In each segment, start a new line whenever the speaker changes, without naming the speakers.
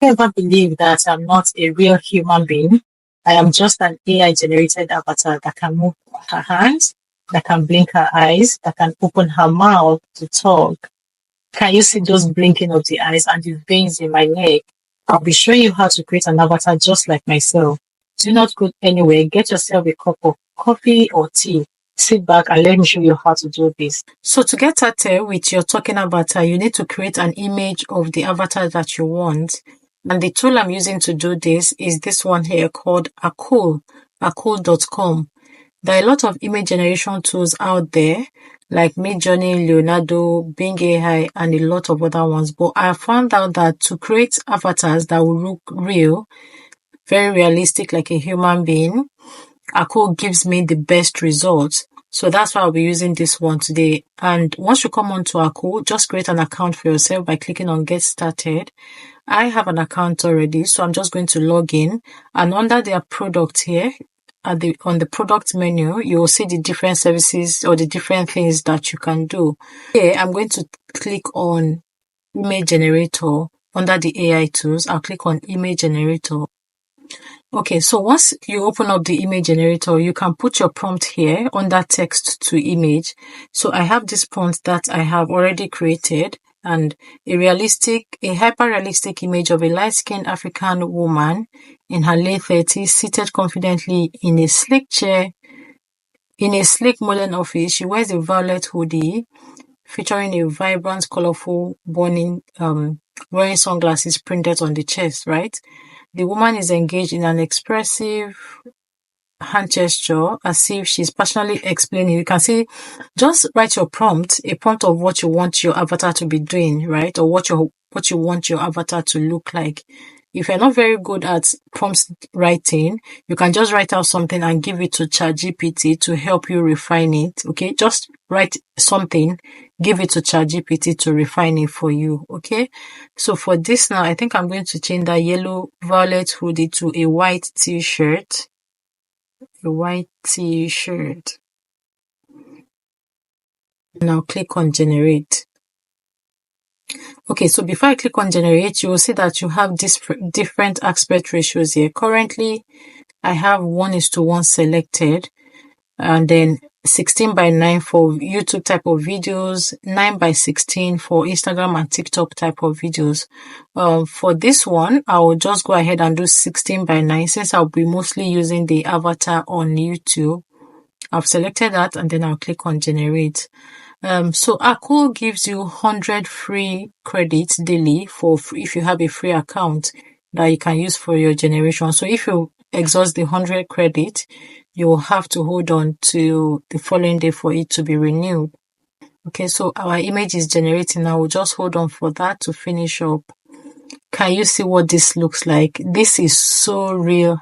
Never believe that I'm not a real human being. I am just an AI generated avatar that can move her hands, that can blink her eyes, that can open her mouth to talk. Can you see those blinking of the eyes and the veins in my neck? I'll be showing you how to create an avatar just like myself. Do not go anywhere. Get yourself a cup of coffee or tea. Sit back and let me show you how to do this. So to get started with your talking avatar, you need to create an image of the avatar that you want. And the tool I'm using to do this is this one here called Akul.com. There are a lot of image generation tools out there like Midjourney, Leonardo, Bing AI, and a lot of other ones. But I found out that to create avatars that will look real, very realistic like a human being, Akul gives me the best results. So that's why I'll be using this one today. And once you come onto Akul, just create an account for yourself by clicking on Get Started. I have an account already, so I'm just going to log in. And under their product here, on the product menu, you will see the different services or the different things that you can do. Here, I'm going to click on Image Generator. Under the AI tools, I'll click on Image Generator. Okay, so once you open up the image generator, you can put your prompt here under text to image. So I have this prompt that I have already created, and a hyper-realistic image of a light-skinned African woman in her late 30s seated confidently in a sleek chair in a sleek modern office. She wears a violet hoodie featuring a vibrant, colorful bunny, wearing sunglasses printed on the chest, right? The woman is engaged in an expressive hand gesture as if she's passionately explaining. You can see, just write your prompt, a prompt of what you want your avatar to be doing, right? Or what you want your avatar to look like. If you're not very good at prompt writing, you can just write out something and give it to ChatGPT to help you refine it. Okay, just write something, give it to ChatGPT to refine it for you. Okay, so for this now, I think I'm going to change that yellow violet hoodie to a white t-shirt. A white t-shirt. Now click on generate. Okay, so before I click on generate, you will see that you have different aspect ratios here. Currently, I have 1:1 selected, and then 16:9 for YouTube type of videos, 9:16 for Instagram and TikTok type of videos. For this one, I will just go ahead and do 16:9 since I'll be mostly using the avatar on YouTube. I've selected that and then I'll click on generate. So Akul gives you 100 free credits daily if you have a free account that you can use for your generation. So if you exhaust the 100 credit, you will have to hold on to the following day for it to be renewed. Okay, so our image is generating now. We'll just hold on for that to finish up. Can you see what this looks like? This is so real,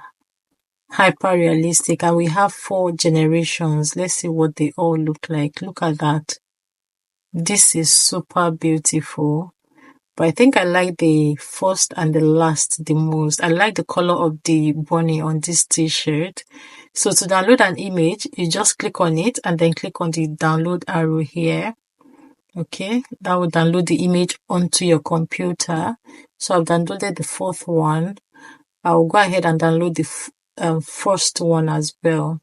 hyper realistic, and we have 4 generations. Let's see what they all look like. Look at that. This is super beautiful, but I think I like the first and the last the most. I like the color of the bunny on this t-shirt. So to download an image, you just click on it and then click on the download arrow here. Okay, that will download the image onto your computer. So I've downloaded the 4th one. I'll go ahead and download the first one as well.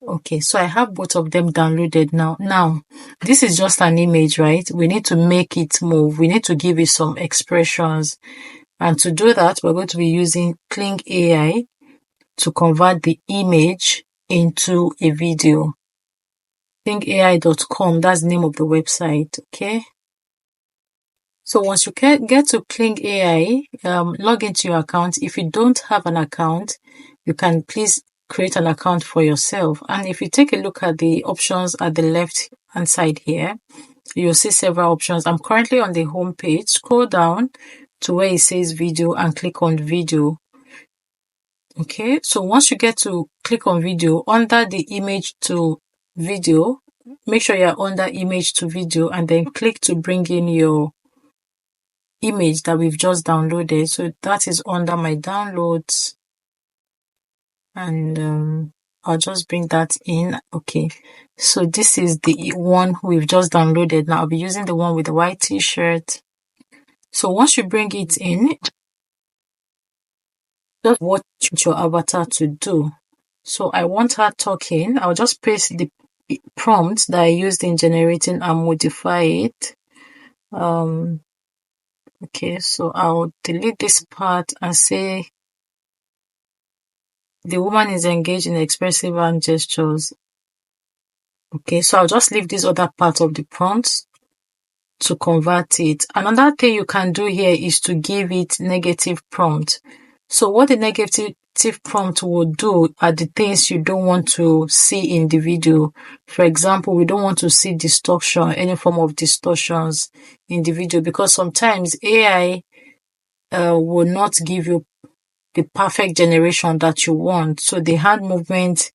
Okay, so I have both of them downloaded now. Now, this is just an image, right? We need to make it move. We need to give it some expressions. And to do that, we're going to be using Kling AI to convert the image into a video. KlingAI.com, that's the name of the website, okay? So once you get to Kling AI, log into your account. If you don't have an account, you can please create an account for yourself. And if you take a look at the options at the left hand side here, you'll see several options. I'm currently on the home page. Scroll down to where it says video and click on video. Okay, so once you get to click on video, under the image to video, make sure you're under image to video and then click to bring in your image that we've just downloaded. So that is under my downloads, and I'll just bring that in. Okay, so this is the one we've just downloaded. Now I'll be using the one with the white t-shirt. So once you bring it in, just what your avatar to do. So I want her talking. I'll just paste the prompt that I used in generating and modify it. Okay, so I'll delete this part and say the woman is engaged in expressive hand gestures. Okay, so I'll just leave this other part of the prompt to convert it. Another thing you can do here is to give it negative prompt. So what the negative prompt will do are the things you don't want to see in the video. For example, we don't want to see distortion, any form of distortions in the video, because sometimes AI will not give you the perfect generation that you want. So the hand movement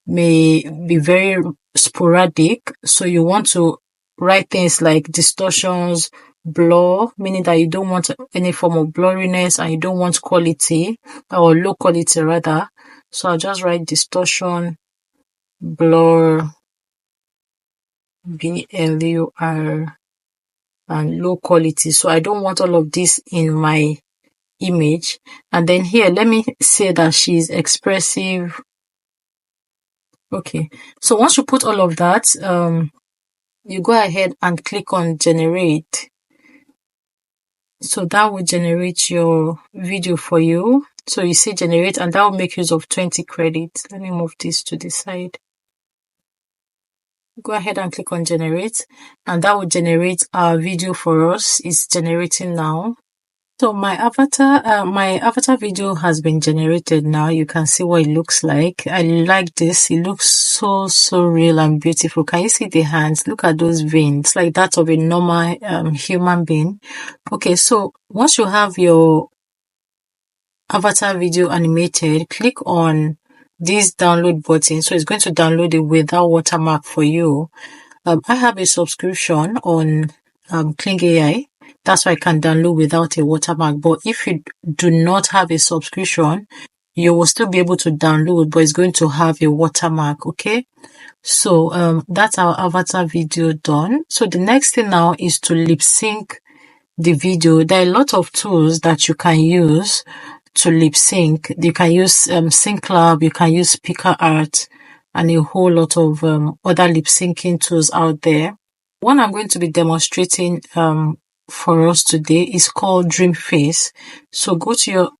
may be very sporadic. So you want to write things like distortions, blur, meaning that you don't want any form of blurriness and you don't want quality or low quality rather. So I'll just write distortion, blur, BLUR, and low quality. So I don't want all of this in my image. And then here, let me say that she's expressive. Okay, so once you put all of that, you go ahead and click on generate. So that will generate your video for you. So you see generate, and that will make use of 20 credits. Let me move this to the side. Go ahead and click on generate, and that will generate our video for us. It's generating now. So my avatar video has been generated now. You can see what it looks like. I like this. It looks so real and beautiful. Can you see the hands? Look at those veins, like that of a normal human being. Okay, so once you have your avatar video animated, click on this download button. So it's going to download it without watermark for you. I have a subscription on Kling AI. That's why I can download without a watermark. But if you do not have a subscription, you will still be able to download, but it's going to have a watermark. Okay. So that's our avatar video done. So the next thing now is to lip sync the video. There are a lot of tools that you can use to lip sync. You can use SyncLab, you can use PicaArt, and a whole lot of other lip syncing tools out there. One I'm going to be demonstrating for us today is called Dreamface. So go to your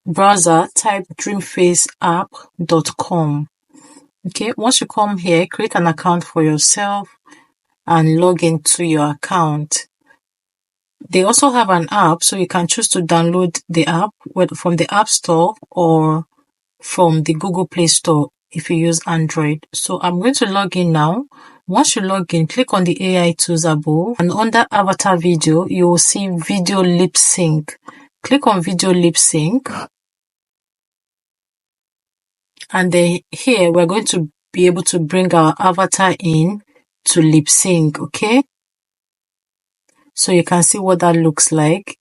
browser, type dreamfaceapp.com. Okay, once you come here, create an account for yourself and log into your account. They also have an app, so you can choose to download the app from the App Store or from the Google Play Store if you use Android. So I'm going to log in now. Once you log in, click on the AI tools above, and under avatar video, you will see video lip sync. Click on video lip sync. And then here, we're going to be able to bring our avatar in to lip sync, okay? So you can see what that looks like.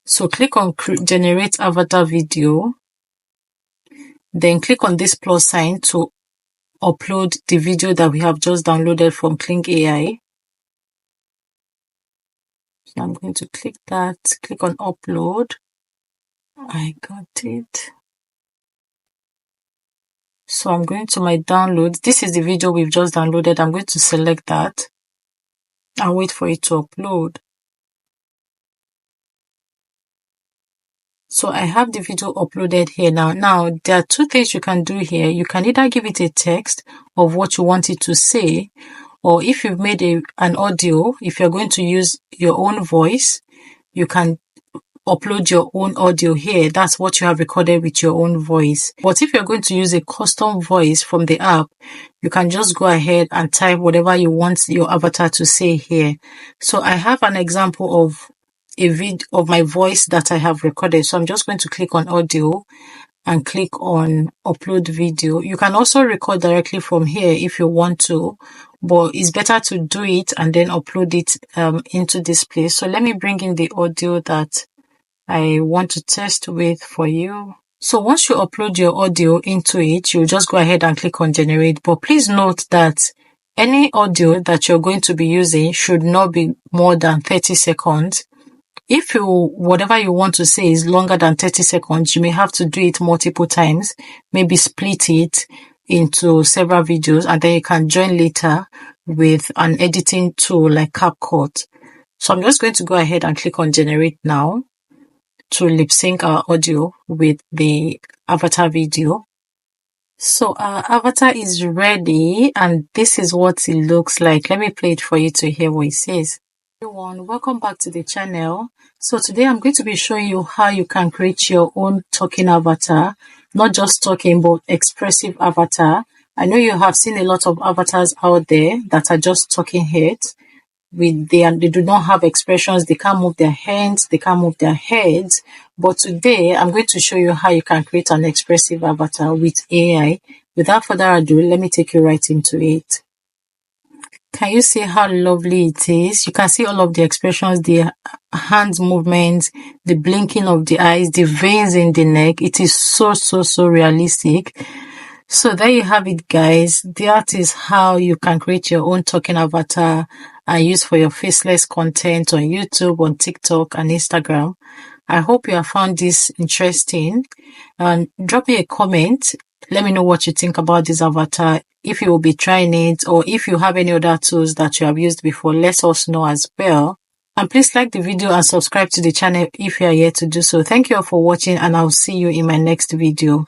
So click on generate avatar video. Then click on this plus sign to upload the video that we have just downloaded from Kling AI. So I'm going to click that, click on upload. I got it. So I'm going to my downloads. This is the video we've just downloaded. I'm going to select that and wait for it to upload. So I have the video uploaded here now. Now, there are two things you can do here. You can either give it a text of what you want it to say, or if you've made an audio, if you're going to use your own voice, you can upload your own audio here. That's what you have recorded with your own voice. But if you're going to use a custom voice from the app, you can just go ahead and type whatever you want your avatar to say here. So I have an example of a video of my voice that I have recorded. So I'm just going to click on audio and click on upload video. You can also record directly from here if you want to, but it's better to do it and then upload it into this place. So let me bring in the audio that I want to test with for you. So once you upload your audio into it, you'll just go ahead and click on generate. But please note that any audio that you're going to be using should not be more than 30 seconds. If whatever you want to say is longer than 30 seconds, you may have to do it multiple times, maybe split it into several videos, and then you can join later with an editing tool like CapCut. So I'm just going to go ahead and click on generate now to lip sync our audio with the avatar video. So our avatar is ready, and this is what it looks like. Let me play it for you to hear what it says. Everyone, welcome back to the channel. So today I'm going to be showing you how you can create your own talking avatar, not just talking but expressive avatar. I know you have seen a lot of avatars out there that are just talking heads. They do not have expressions, they can't move their hands, they can't move their heads. But today I'm going to show you how you can create an expressive avatar with AI. Without further ado, let me take you right into it. Can you see how lovely it is? You can see all of the expressions, the hand movements, the blinking of the eyes, the veins in the neck. It is so realistic. So there you have it, guys. That is how you can create your own talking avatar and use for your faceless content on YouTube, on TikTok and Instagram. I hope you have found this interesting. And drop me a comment. Let me know what you think about this avatar. If you will be trying it, or if you have any other tools that you have used before, let us know as well. And please like the video and subscribe to the channel if you are yet to do so. Thank you all for watching, and I'll see you in my next video.